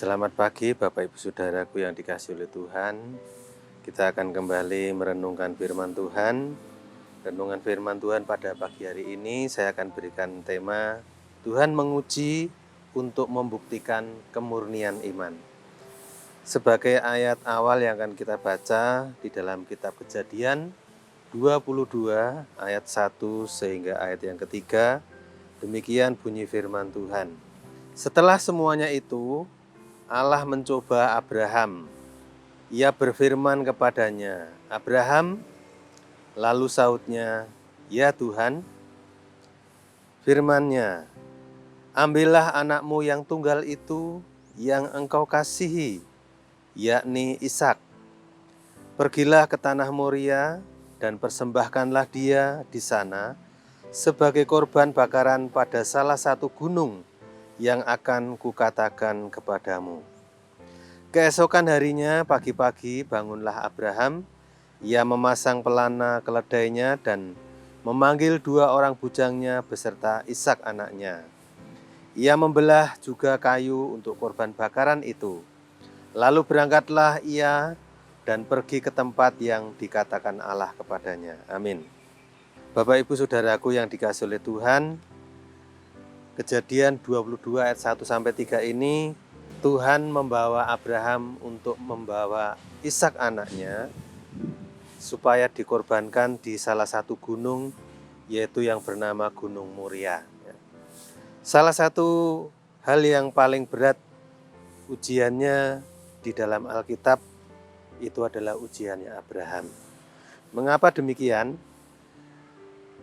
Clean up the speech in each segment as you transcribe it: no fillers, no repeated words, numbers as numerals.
Selamat pagi Bapak Ibu Saudaraku yang dikasihi oleh Tuhan. Kita akan kembali merenungkan firman Tuhan. Renungan firman Tuhan pada pagi hari ini saya akan berikan tema Tuhan menguji untuk membuktikan kemurnian iman. Sebagai ayat awal yang akan kita baca di dalam kitab Kejadian 22 ayat 1 sehingga ayat yang ketiga. Demikian bunyi firman Tuhan. Setelah semuanya itu, Allah mencoba Abraham. Ia berfirman kepadanya, "Abraham," lalu sahutnya, "Ya Tuhan." Firman-Nya, "Ambillah anakmu yang tunggal itu yang engkau kasihi, yakni Ishak. Pergilah ke tanah Moria dan persembahkanlah dia di sana sebagai korban bakaran pada salah satu gunung yang akan kukatakan kepadamu." Keesokan harinya pagi-pagi bangunlah Abraham. Ia memasang pelana keledainya dan memanggil 2 orang bujangnya beserta Ishak anaknya. Ia membelah juga kayu untuk korban bakaran itu. Lalu berangkatlah ia dan pergi ke tempat yang dikatakan Allah kepadanya. Amin. Bapak Ibu Saudaraku yang dikasihi oleh Tuhan, Kejadian 22 ayat 1-3 ini Tuhan membawa Abraham untuk membawa Ishak anaknya supaya dikorbankan di salah satu gunung, yaitu yang bernama Gunung Moria. Salah satu hal yang paling berat ujiannya di dalam Alkitab itu adalah ujiannya Abraham. Mengapa demikian?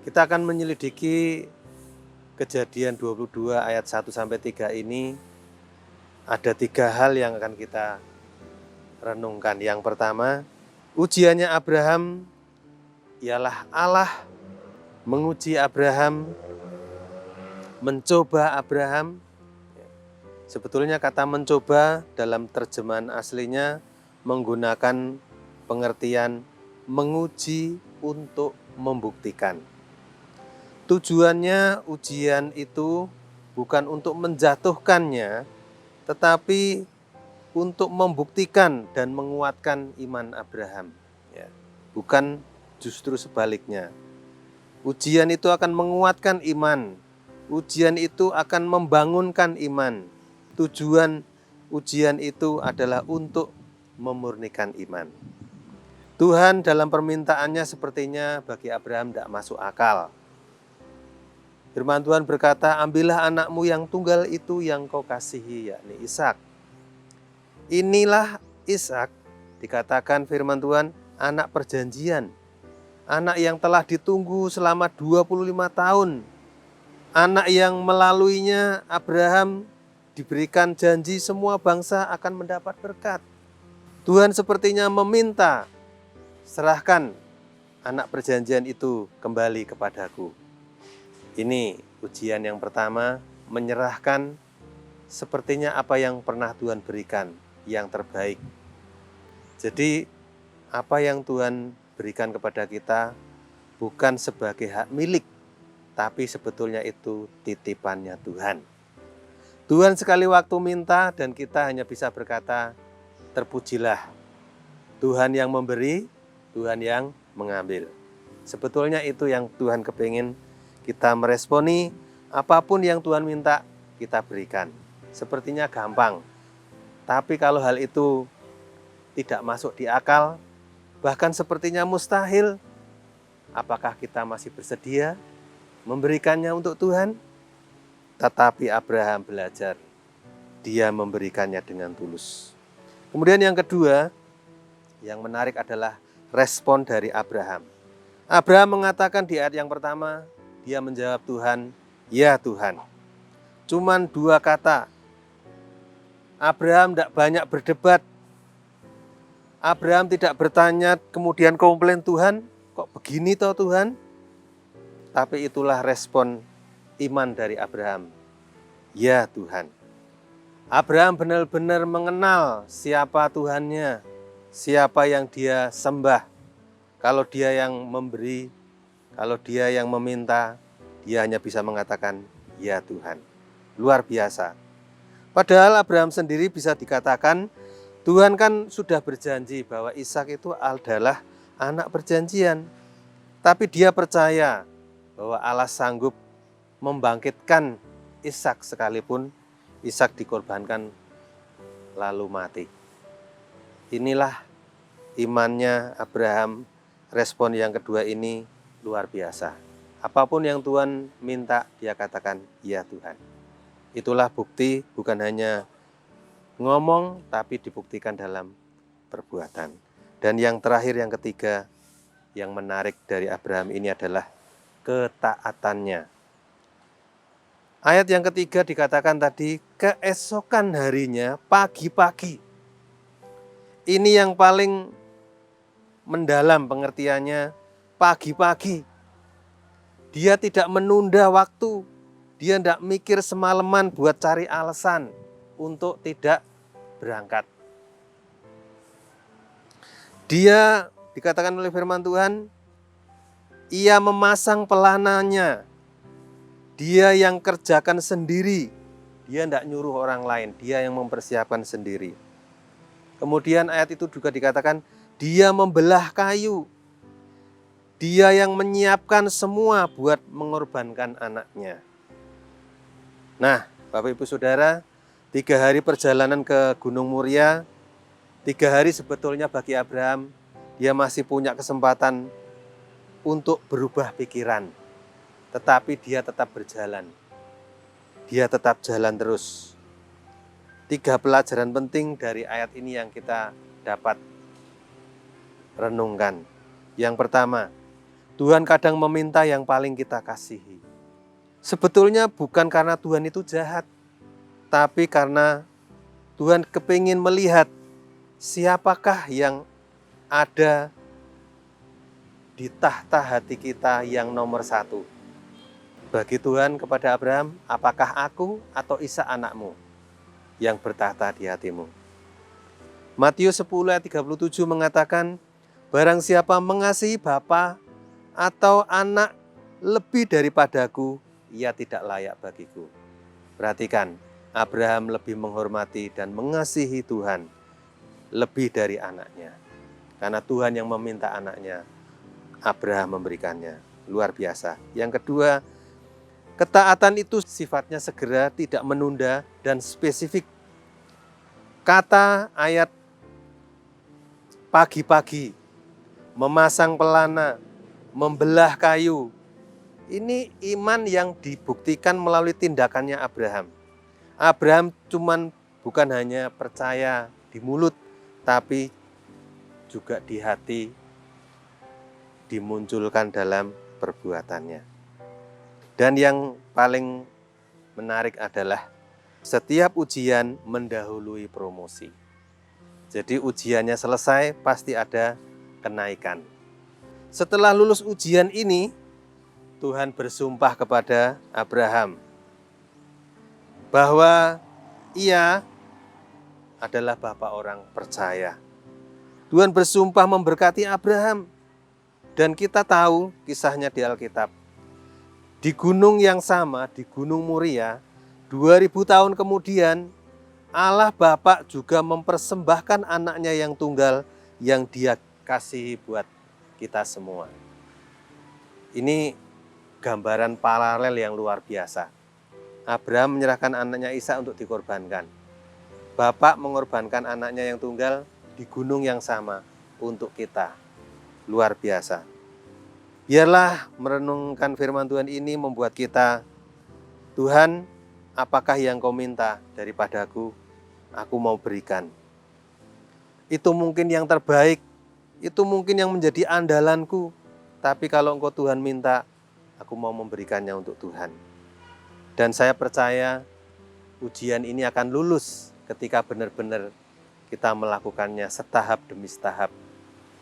Kita akan menyelidiki Kejadian 22 ayat 1-3 ini. Ada 3 hal yang akan kita renungkan. Yang pertama, ujiannya Abraham ialah Allah menguji Abraham, mencoba Abraham. Sebetulnya kata mencoba dalam terjemahan aslinya menggunakan pengertian menguji untuk membuktikan. Tujuannya ujian itu bukan untuk menjatuhkannya, tetapi untuk membuktikan dan menguatkan iman Abraham. Bukan justru sebaliknya. Ujian itu akan menguatkan iman. Ujian itu akan membangunkan iman. Tujuan ujian itu adalah untuk memurnikan iman. Tuhan dalam permintaannya sepertinya bagi Abraham tidak masuk akal. Firman Tuhan berkata, "Ambillah anakmu yang tunggal itu yang kau kasihi, yakni Ishak." Inilah Ishak, dikatakan firman Tuhan, anak perjanjian. Anak yang telah ditunggu selama 25 tahun. Anak yang melaluinya Abraham diberikan janji semua bangsa akan mendapat berkat. Tuhan sepertinya meminta, "Serahkan anak perjanjian itu kembali kepadaku." Ini ujian yang pertama, menyerahkan sepertinya apa yang pernah Tuhan berikan, yang terbaik. Jadi apa yang Tuhan berikan kepada kita bukan sebagai hak milik, tapi sebetulnya itu titipannya Tuhan. Tuhan sekali waktu minta dan kita hanya bisa berkata, "Terpujilah Tuhan yang memberi, Tuhan yang mengambil." Sebetulnya itu yang Tuhan kepingin kita meresponi. Apapun yang Tuhan minta, kita berikan. Sepertinya gampang. Tapi kalau hal itu tidak masuk di akal, bahkan sepertinya mustahil, apakah kita masih bersedia memberikannya untuk Tuhan? Tetapi Abraham belajar, dia memberikannya dengan tulus. Kemudian yang kedua, yang menarik adalah respon dari Abraham. Abraham mengatakan di ayat yang pertama, dia menjawab Tuhan, "Ya Tuhan." Cuman 2 kata. Abraham tidak banyak berdebat. Abraham tidak bertanya kemudian komplain, "Tuhan, kok begini toh Tuhan?" Tapi itulah respon iman dari Abraham. "Ya Tuhan." Abraham benar-benar mengenal siapa Tuhannya, siapa yang dia sembah. Kalau dia yang memberi, kalau dia yang meminta, dia hanya bisa mengatakan, "Ya Tuhan." Luar biasa. Padahal Abraham sendiri bisa dikatakan Tuhan kan sudah berjanji bahwa Ishak itu adalah anak perjanjian. Tapi dia percaya bahwa Allah sanggup membangkitkan Ishak sekalipun Ishak dikorbankan lalu mati. Inilah imannya Abraham. Respon yang kedua ini luar biasa. Apapun yang Tuhan minta, dia katakan, ya Tuhan. Itulah bukti, bukan hanya ngomong, tapi dibuktikan dalam perbuatan. Dan yang terakhir, yang ketiga, yang menarik dari Abraham ini adalah ketaatannya. Ayat yang ketiga dikatakan tadi, keesokan harinya pagi-pagi. Ini yang paling mendalam pengertiannya, pagi-pagi. Dia tidak menunda waktu. Dia tidak mikir semalaman buat cari alasan untuk tidak berangkat. Dia dikatakan oleh firman Tuhan, ia memasang pelananya. Dia yang kerjakan sendiri. Dia tidak nyuruh orang lain, dia yang mempersiapkan sendiri. Kemudian ayat itu juga dikatakan, dia membelah kayu. Dia yang menyiapkan semua buat mengorbankan anaknya. Nah, Bapak Ibu Saudara, 3 hari perjalanan ke Gunung Muria, 3 hari sebetulnya bagi Abraham, dia masih punya kesempatan untuk berubah pikiran. Tetapi dia tetap berjalan. Dia tetap jalan terus. 3 pelajaran penting dari ayat ini yang kita dapat renungkan. Yang pertama, Tuhan kadang meminta yang paling kita kasihi. Sebetulnya bukan karena Tuhan itu jahat, tapi karena Tuhan kepingin melihat siapakah yang ada di tahta hati kita yang nomor 1. Bagi Tuhan kepada Abraham, apakah aku atau Ishak anakmu yang bertahta di hatimu? Matius 10 ayat 37 mengatakan, barang siapa mengasihi bapa atau anak lebih daripadaku, ia tidak layak bagiku. Perhatikan, Abraham lebih menghormati dan mengasihi Tuhan lebih dari anaknya. Karena Tuhan yang meminta anaknya, Abraham memberikannya. Luar biasa. Yang kedua, ketaatan itu sifatnya segera, tidak menunda, dan spesifik. Kata ayat pagi-pagi, memasang pelana, membelah kayu. Ini iman yang dibuktikan melalui tindakannya Abraham. Abraham bukan hanya percaya di mulut, tapi juga di hati, dimunculkan dalam perbuatannya. Dan yang paling menarik adalah setiap ujian mendahului promosi. Jadi ujiannya selesai, pasti ada kenaikan. Setelah lulus ujian ini, Tuhan bersumpah kepada Abraham bahwa ia adalah bapa orang percaya. Tuhan bersumpah memberkati Abraham. Dan kita tahu kisahnya di Alkitab. Di gunung yang sama, di Gunung Muria, 2000 tahun kemudian, Allah Bapa juga mempersembahkan anaknya yang tunggal yang dia kasihi buat kita semua. Ini gambaran paralel yang luar biasa. Abraham menyerahkan anaknya Ishak untuk dikorbankan. Bapak mengorbankan anaknya yang tunggal di gunung yang sama untuk kita. Luar biasa. Biarlah merenungkan firman Tuhan ini membuat kita, Tuhan, apakah yang kau minta daripadaku? Aku mau berikan. Itu mungkin yang terbaik, itu mungkin yang menjadi andalanku. Tapi kalau engkau Tuhan minta, aku mau memberikannya untuk Tuhan. Dan saya percaya ujian ini akan lulus ketika benar-benar kita melakukannya setahap demi setahap.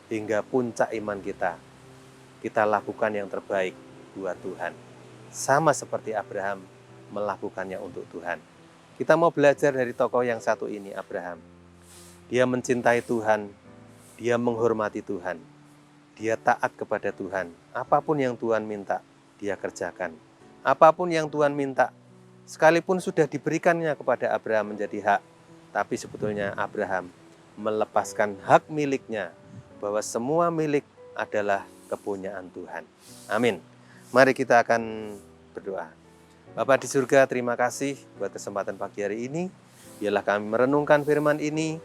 Hingga puncak iman kita lakukan yang terbaik buat Tuhan. Sama seperti Abraham melakukannya untuk Tuhan. Kita mau belajar dari tokoh yang satu ini, Abraham. Dia mencintai Tuhan, dia menghormati Tuhan, dia taat kepada Tuhan. Apapun yang Tuhan minta, dia kerjakan. Apapun yang Tuhan minta, sekalipun sudah diberikannya kepada Abraham menjadi hak, tapi sebetulnya Abraham melepaskan hak miliknya, bahwa semua milik adalah kepunyaan Tuhan. Amin. Mari kita akan berdoa. Bapa di surga, terima kasih buat kesempatan pagi hari ini. Biarlah kami merenungkan firman ini.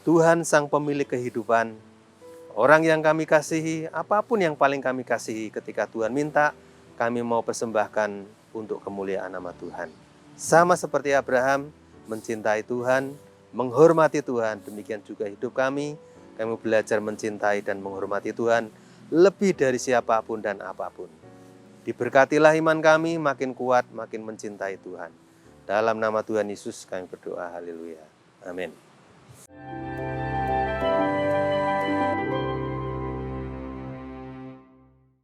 Tuhan sang pemilik kehidupan, orang yang kami kasihi, apapun yang paling kami kasihi, ketika Tuhan minta, kami mau persembahkan untuk kemuliaan nama Tuhan. Sama seperti Abraham, mencintai Tuhan, menghormati Tuhan, demikian juga hidup kami. Kami belajar mencintai dan menghormati Tuhan lebih dari siapapun dan apapun. Diberkatilah iman kami, makin kuat, makin mencintai Tuhan. Dalam nama Tuhan Yesus kami berdoa, haleluya. Amin.